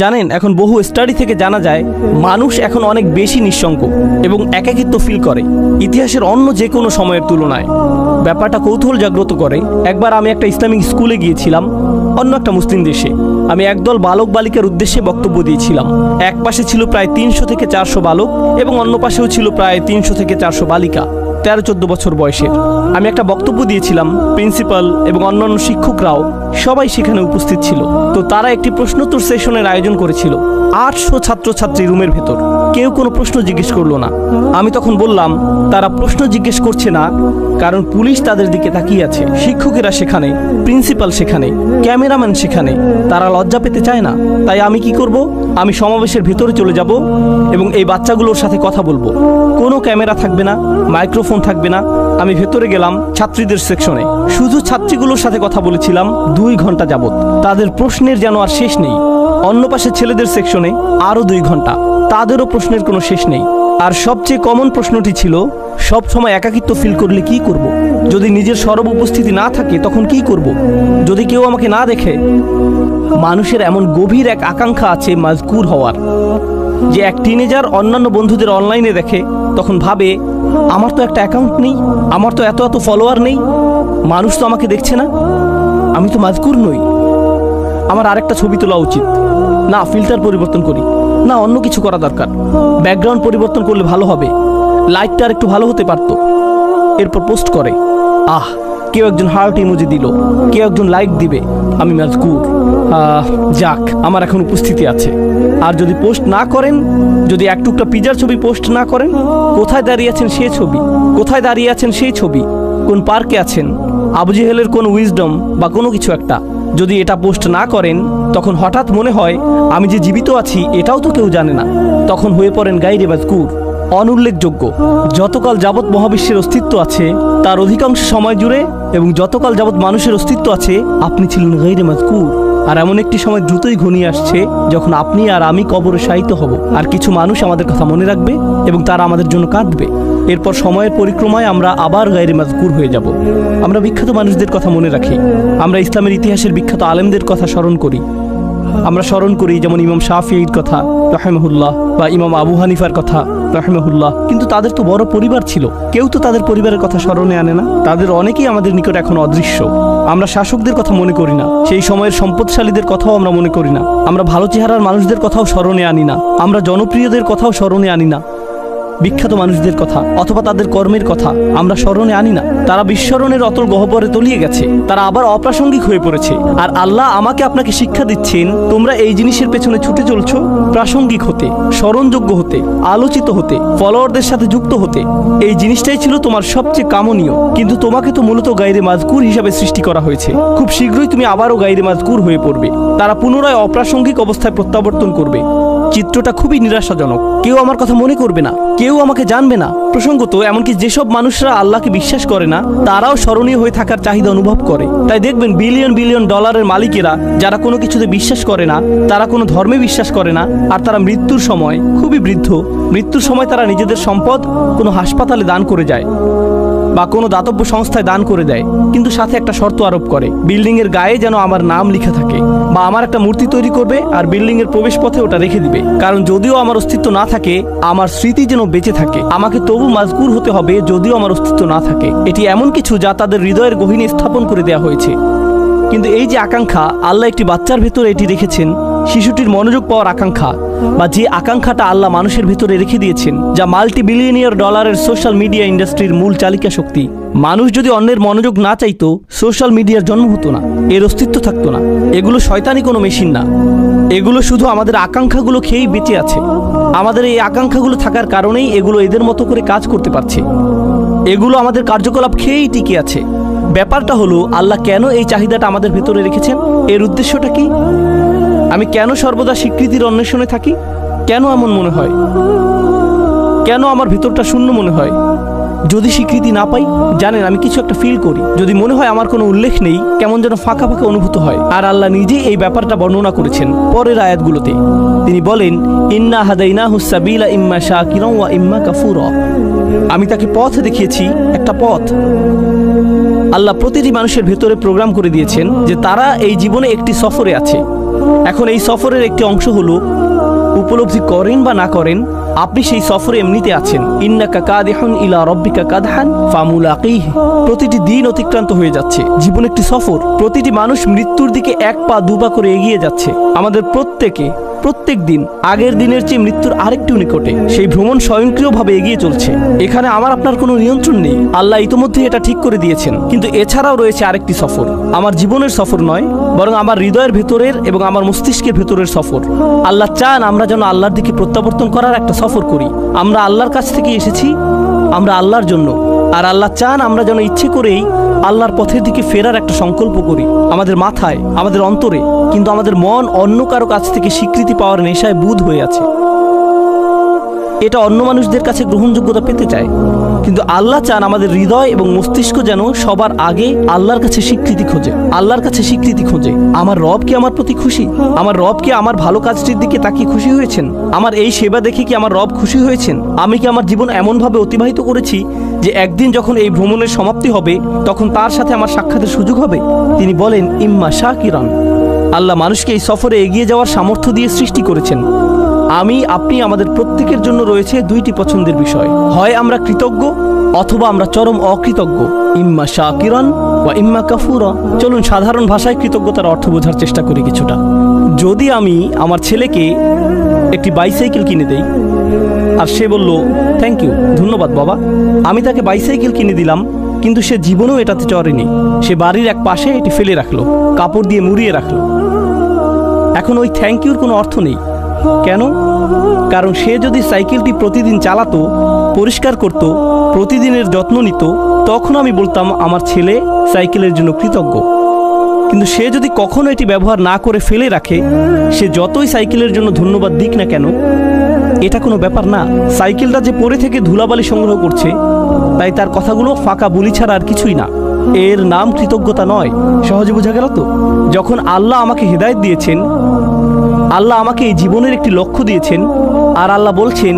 জানেন, এখন বহু স্টাডি থেকে জানা যায় মানুষ এখন অনেক বেশি নিঃসঙ্গ এবং একাকিত্ব ফিল করে ইতিহাসের অন্য যে কোনো সময়ের তুলনায়। ব্যাপারটা কৌতূহল জাগ্রত করে। একবার আমি একটা ইসলামিক স্কুলে গিয়েছিলাম অন্য একটা মুসলিম দেশে। আমি একদল বালক বালিকার উদ্দেশ্যে বক্তব্য দিয়েছিলাম। এক পাশে ছিল প্রায় 300 থেকে 400 বালক এবং অন্য পাশেও ছিল প্রায় 300 থেকে 400 বালিকা 13-14 বছর বয়সের। আমি একটা বক্তব্য দিয়েছিলাম, প্রিন্সিপাল এবং অন্যান্য শিক্ষকরাও সবাই সেখানে উপস্থিত ছিল। তো তারা একটি প্রশ্নোত্তর সেশনের আয়োজন করেছিল। 800 ছাত্রছাত্রী রুমের ভেতর, কেউ কোনো প্রশ্ন জিজ্ঞেস করলো না। আমি তখন বললাম, তারা প্রশ্ন জিজ্ঞেস করছে না কারণ পুলিশ তাদের দিকে তাকিয়ে আছে, শিক্ষকেরা সেখানে, প্রিন্সিপাল সেখানে, ক্যামেরাম্যান সেখানে। তারা লজ্জা পেতে চায় না। তাই আমি কি করব? আমি সমাবেশের ভেতরে চলে যাব এবং এই বাচ্চাগুলোর সাথে কথা বলবো। কোনো ক্যামেরা থাকবে না, মাইক্রোফোন থাকবে না। আমি ভেতরে গেলাম ছাত্রীদের সেকশনে, শুধু ছাত্রীগুলোর সাথে কথা বলেছিলাম 2 ঘন্টা যাবত। তাদের প্রশ্নের যেন আর শেষ নেই। অন্য পাশে ছেলেদের সেকশনে আরও 2 ঘন্টা, তাদেরও প্রশ্নের কোনো শেষ নেই। আর সবচেয়ে কমন প্রশ্নটি ছিল, সব সময় একাকিত্ব ফিল করলে কি করব? যদি নিজের সরব উপস্থিতি না থাকে তখন কি করব? যদি কেউ আমাকে না দেখে? মানুষের এমন গভীর এক আকাঙ্ক্ষা আছে মাজকুর হওয়ার, যে এক টিনেজার অন্যান্য বন্ধুদের অনলাইনে দেখে, তখন ভাবে আমার তো একটা অ্যাকাউন্ট নেই, আমার তো এত ফলোয়ার নেই, মানুষ তো আমাকে দেখছে না, আমি তো মাজকুর নই, আমার আরেকটা ছবি তোলা উচিত, না ফিল্টার পরিবর্তন করি, না অন্য কিছু করা দরকার, ব্যাকগ্রাউন্ড পরিবর্তন করলে ভালো হবে, লাইটটা আর একটু ভালো হতে পারতো। এরপর পোস্ট করে, কেউ একজন হার্ট ইমোজি দিল, কেউ একজন লাইক দিবে, আমি মাজকুর, যাক আমার এখন উপস্থিতি আছে। আর যদি পোস্ট না করেন, যদি এক টুকরা পিজার ছবি পোস্ট না করেন, কোথায় দাঁড়িয়ে আছেন সেই ছবি, কোথায় দাঁড়িয়ে আছেন সেই ছবি, কোন পার্কে আছেন, আবু জেহেলের কোন উইজডম বা কোনো কিছু একটা, যদি এটা পোস্ট না করেন, তখন হঠাৎ মনে হয় আমি যে জীবিত আছি এটাও তো কেউ জানে না। তখন হয়ে পড়েন গায়রে মাজকুর, অনুল্লেখযোগ্য। যতকাল যাবৎ মহাবিশ্বের অস্তিত্ব আছে তার অধিকাংশ সময় জুড়ে এবং যতকাল যাবৎ মানুষের অস্তিত্ব আছে আপনি ছিলেন গায়রে মাজকুর। আর এমন একটি সময় দ্রুতই ঘনিয়ে আসছে যখন আপনি আর আমি কবরে শায়িত হব, আর কিছু মানুষ আমাদের কথা মনে রাখবে এবং তারা আমাদের জন্য কাঁদবে। এরপর সময়ের পরিক্রমায় আমরা আবার গায়রে মাজকুর হয়ে যাব। আমরা বিখ্যাত মানুষদের কথা মনে রাখি, আমরা ইসলামের ইতিহাসের বিখ্যাত আলেমদের কথা স্মরণ করি। আমরা স্মরণ করি যেমন ইমাম শাফিঈর কথা রাহিমাহুল্লাহ বা ইমাম আবু হানিফার কথা রাহিমাহুল্লাহ, কিন্তু তাদের তো বড় পরিবার ছিল, কেউ তো তাদের পরিবারের কথা স্মরণে আনে না। তাদের অনেকেই আমাদের নিকট এখন অদৃশ্য। আমরা শাসকদের কথা মনে করি না, সেই সময়ের সম্পদশালীদের কথাও আমরা মনে করি না। আমরা ভালো চেহারার মানুষদের কথাও স্মরণে আনি না, আমরা জনপ্রিয়দের কথাও স্মরণে আনি না। বিখ্যাত মানুষদের কথা অথবা তাদের কর্মের কথা আমরা স্মরণে আনি না। তারা বিস্মরণের অতল গহ্বরে তলিয়ে গেছে, তারা আবার অপ্রাসঙ্গিক হয়ে পড়েছে। আর আল্লাহ আমাকে আপনাকে শিক্ষা দিচ্ছেন, তোমরা এই জিনিসের পেছনে ছুটে চলছো প্রাসঙ্গিক হতে, স্মরণযোগ্য হতে, আলোচিত হতে, ফলোয়ারদের সাথে যুক্ত হতে। এই জিনিসটাই ছিল তোমার সবচেয়ে কামনীয়, কিন্তু তোমাকে তো মূলত গায়রে মাজকুর হিসাবে সৃষ্টি করা হয়েছে। খুব শীঘ্রই তুমি আবারও গায়রে মাজকুর হয়ে পড়বে। তারা পুনরায় অপ্রাসঙ্গিক অবস্থায় প্রত্যাবর্তন করবে। চিত্রটা খুবই নিরাশাজনক। কেউ আমার কথা মনে করবে না, কেউ আমাকে জানবে না। প্রসঙ্গত এমনকি যেসব মানুষরা আল্লাহকে বিশ্বাস করে না তারাও স্মরণীয় হয়ে থাকার চাহিদা অনুভব করে। তাই দেখবেন বিলিয়ন বিলিয়ন ডলারের মালিকেরা, যারা কোনো কিছুতে বিশ্বাস করে না, তারা কোনো ধর্মে বিশ্বাস করে না, আর তারা মৃত্যুর সময়, খুবই বৃদ্ধ, মৃত্যুর সময় তারা নিজেদের সম্পদ কোনো হাসপাতালে দান করে যায় বা কোনো দাতব্য সংস্থায় দান করে দেয়, কিন্তু সাথে একটা শর্ত আরোপ করে, বিল্ডিং এর গায়ে যেন আমার নাম লেখা থাকে, বা আমার একটা মূর্তি তৈরি করবে আর বিল্ডিং এর প্রবেশ পথে ওটা রেখে দিবে। কারণ যদিও আমার অস্তিত্ব না থাকে, আমার স্মৃতি যেন বেঁচে থাকে। আমাকে তবু মাজকুর হতে হবে যদিও আমার অস্তিত্ব না থাকে। এটি এমন কিছু যা তাদের হৃদয়ের গহীনে স্থাপন করে দেওয়া হয়েছে। কিন্তু এই যে আকাঙ্ক্ষা, আল্লাহ একটি বাচ্চার ভেতরে এটি রেখেছেন, শিশুটির মনোযোগ পাওয়ার আকাঙ্ক্ষা, বা যে আকাঙ্ক্ষাটা আল্লাহ মানুষের ভেতরে রেখে দিয়েছেন, যা মাল্টি বিলিয়নিয়ার ডলারের সোশ্যাল মিডিয়া ইন্ডাস্ট্রির মূল চালিকা শক্তি। মানুষ যদি অন্যের মনোযোগ না চাইতো, সোশ্যাল মিডিয়ার জন্ম হতো না, এর অস্তিত্ব থাকতো না। এগুলো শয়তানি কোনো মেশিন না, এগুলো শুধু আমাদের আকাঙ্ক্ষাগুলো খেয়েই বেঁচে আছে। আমাদের এই আকাঙ্ক্ষাগুলো থাকার কারণেই এগুলো এদের মতো করে কাজ করতে পারছে। এগুলো আমাদের কার্যকলাপ খেয়েই টিকে আছে। ব্যাপারটা হলো, আল্লাহ কেন এই চাহিদাটা আমাদের ভেতরে রেখেছেন? এর উদ্দেশ্যটা কি? আমি কেন সর্বদা স্বীকৃতির অন্বেষণে থাকি? কেন এমন মনে হয়? কেন আমার ভেতরটা শূন্য মনে হয় যদি স্বীকৃতি না পাই? জানেন, আমি কিছু একটা ফিল করি। যদি মনে হয় আমার কোনো উল্লেখ নেই, কেমন যেন ফাঁকা ফাঁকা অনুভূত হয়। আর আল্লাহ নিজে এই ব্যাপারটা বর্ণনা করেছেন পরের আয়াতগুলোতে। তিনি বলেন, ইন্না হাদাইনাহুস সাবিলা ইম্মা শাকিরা ওয়া ইম্মা কাফুরা। আমি তাকে পথ দেখিয়েছি, একটা পথ। আল্লাহ প্রতিটি মানুষের ভেতরে প্রোগ্রাম করে দিয়েছেন যে তারা এই জীবনে একটি সফরে আছে, এখন এই সফরের একটি অংশ হলো উপলব্ধি করেন বা না করেন, আপনি সেই সফরে এমনিতে আছেন। ইন্নাকা কাদিহুন ইলা রাব্বিকা কাদহান ফামুলাকিহি। প্রতিটি দিন অতিক্রান্ত হয়ে যাচ্ছে। জীবন একটি সফর। প্রতিটি মানুষ মৃত্যুর দিকে এক পা দুপা করে এগিয়ে যাচ্ছে। আমাদের প্রত্যেক দিন আগের দিনের চেয়ে মৃত্যুর আরেকটু নিকটে। সেই ভ্রমণ স্বয়ংক্রিয়ভাবে এগিয়ে চলছে। এখানে আমার আপনার কোনো নিয়ন্ত্রণ নেই। আল্লাহ ইতোমধ্যে এটা ঠিক করে দিয়েছেন। কিন্তু এছাড়াও রয়েছে আরেকটি সফর। আমার জীবনের সফর নয়, বরং আমার হৃদয়ের ভেতরের এবং আমার মস্তিষ্কের ভেতরের সফর। আল্লাহ চান আমরা যেন আল্লাহর দিকে প্রত্যাবর্তন করার একটা সফর করি। আমরা আল্লাহর কাছ থেকে এসেছি, আমরা আল্লাহর জন্য। আর আল্লাহ চান আমরা যেন ইচ্ছে করেই আল্লাহর পথের দিকে ফেরার একটা সংকল্প করি। আমাদের মাথায়, আমাদের অন্তরে, কিন্তু আমাদের মন অন্য কারো কাছ থেকে স্বীকৃতি পাওয়ার নেশায় বুঁদ হয়ে আছে। এটা অন্য মানুষদের কাছে গ্রহণযোগ্যতা পেতে চায়। কিন্তু আল্লাহ চান আমাদের হৃদয় এবং মস্তিষ্ক যেন সবার আগে আল্লাহর কাছে স্বীকৃতি খোঁজে। আল্লাহর কাছে স্বীকৃতি খোঁজে। আমার রব কি আমার প্রতি খুশি? আমার রব কি আমার ভালো কাজটির দিকে তাকিয়ে খুশি হয়েছেন? আমার এই সেবা দেখে কি আমার রব খুশি হয়েছেন? আমি কি আমার জীবন এমনভাবে অতিবাহিত করেছি যে একদিন যখন এই ভ্রমণের সমাপ্তি হবে তখন তার সাথে আমার সাক্ষাতের সুযোগ হবে? তিনি বলেন ইম্মা শাকিরান। আল্লাহ মানুষকে এই সফরে এগিয়ে যাওয়ার সামর্থ্য দিয়ে সৃষ্টি করেছেন। আপনি আমাদের প্রত্যেকের জন্য রয়েছে দুইটি পছন্দের বিষয়। হয় আমরা কৃতজ্ঞ অথবা আমরা চরম অকৃতজ্ঞ। ইম্মা শাকিরান ওয়া ইম্মা কাফুরা। চলুন সাধারণ ভাষায় কৃতজ্ঞতার অর্থ বোঝার চেষ্টা করি কিছুটা। যদি আমি আমার ছেলেকে একটি বাইসাইকেল কিনে দেই আর সে বলল থ্যাংক ইউ, ধন্যবাদ বাবা, আমি তাকে বাইসাইকেল কিনে দিলাম, কিন্তু সে জীবনেও এটাতে চড়েনি। সে বাড়ির এক পাশে এটি ফেলে রাখলো, কাপড় দিয়ে মুড়িয়ে রাখলো। এখন ওই থ্যাংক ইউর কোনো অর্থ নেই। কেন? কারণ সে যদি সাইকেলটি প্রতিদিন চালাতো, পরিষ্কার করত, প্রতিদিনের যত্ন নিত, তখন আমি বলতাম আমার ছেলে সাইকেলের জন্য কৃতজ্ঞ। কিন্তু সে যদি কখনো এটি ব্যবহার না করে ফেলে রাখে, সে যতই সাইকেলের জন্য ধন্যবাদ দিক না কেন, এটা কোনো ব্যাপার না। সাইকেলটা যে পড়ে থেকে ধুলাবালি সংগ্রহ করছে, তাই তার কথাগুলো ফাঁকা বুলি ছাড়া আর কিছুই না। এর নাম কৃতজ্ঞতা নয়। সহজে বোঝা গেল তো? যখন আল্লাহ আমাকে হেদায়েত দিয়েছেন, আল্লাহ আমাকে এই জীবনের একটি লক্ষ্য দিয়েছেন, আর আল্লাহ বলছেন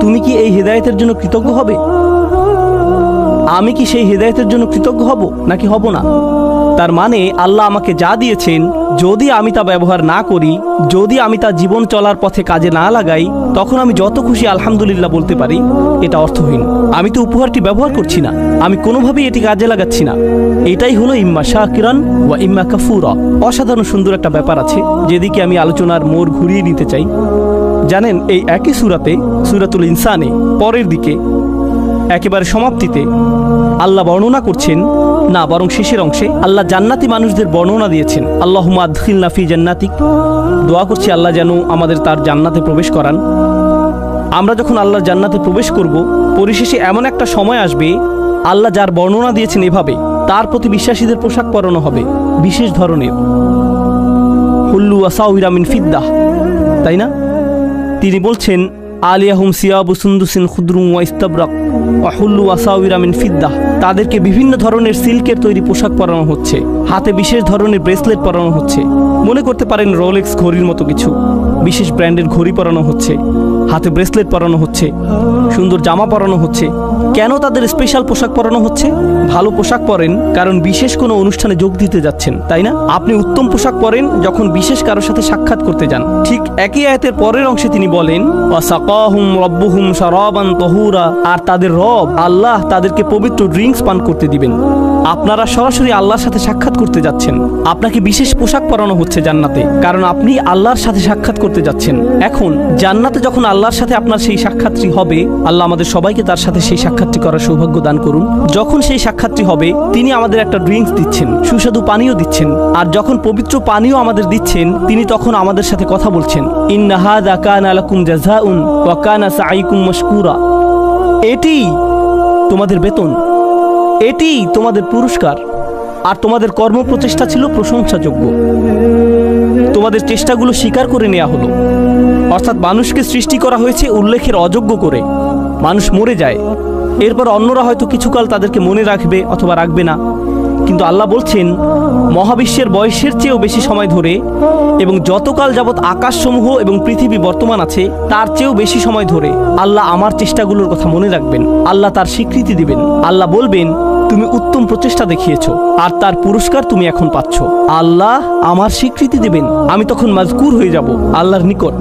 তুমি কি এই হেদায়েতের জন্য কৃতজ্ঞ হবে? আমি কি সেই হেদায়েতের জন্য কৃতজ্ঞ হব নাকি হব না? তার মানে আল্লাহ আমাকে যা দিয়েছেন, যদি আমি তা ব্যবহার না করি, যদি আমি তা জীবন চলার পথে কাজে না লাগাই, তখন আমি যত খুশি আলহামদুলিল্লাহ বলতে পারি, এটা অর্থহীন। আমি তো উপহারটি ব্যবহার করছি না, আমি কোনোভাবেই এটি কাজে লাগাচ্ছি না। এটাই হলো ইম্মা শাকিরান ওয়া ইম্মা কাফুরা। অসাধারণ সুন্দর একটা ব্যাপার আছে যেদিকে আমি আলোচনার মোড় ঘুরিয়ে নিতে চাই। জানেন, এই একই সূরাতে, সূরাতুল ইনসানে পরের দিকে একেবারে সমাপ্তিতে আল্লাহ বর্ণনা করছেন, না বরং শেষের অংশে আল্লাহ জান্নাতি মানুষদের বর্ণনা দিয়েছেন। আল্লাহুম্মা আদখিলনা ফি জান্নাতিক। দোয়া করছি আল্লাহ যেন আমাদের তার জান্নাতে প্রবেশ করান। আমরা যখন আল্লাহর জান্নাতে প্রবেশ করব, পরিশেষে এমন একটা সময় আসবে আল্লাহ যার বর্ণনা দিয়েছেন এভাবে, তার প্রতি বিশ্বাসীদের পোশাক পরানো হবে বিশেষ ধরনের, হুল্লু আসাউরা মিন ফিদ্দাহ, তাই না? তিনি বলছেন আলিয়াহুম সিয়াবু সুন্দুসিন খুদরুম ওয়া ইস্তাবরাক ওয়া হুল্লু আসাউরা মিন ফিদ্দাহ। তাদেরকে বিভিন্ন ধরনের সিল্কের তৈরি পোশাক পরানো হচ্ছে, হাতে বিশেষ ধরনের ব্রেসলেট পরানো হচ্ছে। মনে করতে পারেন রোলেক্স ঘড়ির মতো কিছু। বিশেষ ব্র্যান্ডের ঘড়ি পরানো হচ্ছে, হাতে ব্রেসলেট পরানো হচ্ছে, সুন্দর জামা পরানো হচ্ছে। কেন তাদের স্পেশাল পোশাক পরানো হচ্ছে? ভালো পোশাক পরেন কারণ বিশেষ কোনো অনুষ্ঠানে যোগ দিতে যাচ্ছেন, তাই না? আপনি উত্তম পোশাক পরেন যখন বিশেষ কারোর সাথে সাক্ষাৎ করতে যান। ঠিক একই আয়াতের পরের অংশে তিনি বলেন ওয়াসাকাহুম রাব্বুহুম শারাবান তাহুরা। আর তাদের রব আল্লাহ তাদেরকে পবিত্র ড্রিঙ্কস পান করতে দিবেন। আপনারা সরাসরি আল্লাহর সাথে সাক্ষাৎ করতে যাচ্ছেন। আপনাকে বিশেষ পোশাক পরানো হচ্ছে জান্নাতে, কারণ আপনি আল্লাহর সাথে সাক্ষাৎ করতে যাচ্ছেন। এখন জান্নাতে যখন আল্লাহর সাথে আপনার সেই সাক্ষাৎটি হবে, আল্লাহ আমাদের সবাইকে তার সাথে সেই সাক্ষাৎটি করার সৌভাগ্য দান করুন। যখন সেই সাক্ষাৎটি হবে, তিনি আমাদের একটা ড্রিঙ্কস দিচ্ছেন, সুস্বাদু পানীয় দিচ্ছেন। আর যখন পবিত্র পানীয় আমাদের দিচ্ছেন, তিনি তখন আমাদের সাথে কথা বলছেন, ইন্না হাযা কানা লাকুম জাযাউন ওয়া কানা সাঈকুম মাশকুরা। এটি তোমাদের বেতন, এটি তোমাদের পুরস্কার, আর তোমাদের কর্মপ্রচেষ্টা ছিল প্রশংসাযোগ্য। তোমাদের চেষ্টাগুলো স্বীকার করে নেওয়া হলো। অর্থাৎ মানুষকে সৃষ্টি করা হয়েছে উল্লেখের অযোগ্য করে। মানুষ মরে যায়, এরপর অন্যরা হয়তো কিছুকাল তাদেরকে মনে রাখবে অথবা রাখবে না, কিন্তু আল্লাহ বলছেন মহাবিশ্বের বয়সের চেয়েও বেশি সময় ধরে এবং যতকাল যাবৎ আকাশসমূহ এবং পৃথিবী বর্তমান আছে তার চেয়েও বেশি সময় ধরে আল্লাহ আমার চেষ্টাগুলোর কথা মনে রাখবেন। আল্লাহ তার স্বীকৃতি দিবেন। আল্লাহ বলবেন তুমি উত্তম প্রচেষ্টা দেখিয়েছো, আর তার পুরস্কার তুমি এখন পাচ্ছ। আল্লাহ আমার স্বীকৃতি দেবেন, আমি তখন মাজকুর হয়ে যাব আল্লাহর নিকট।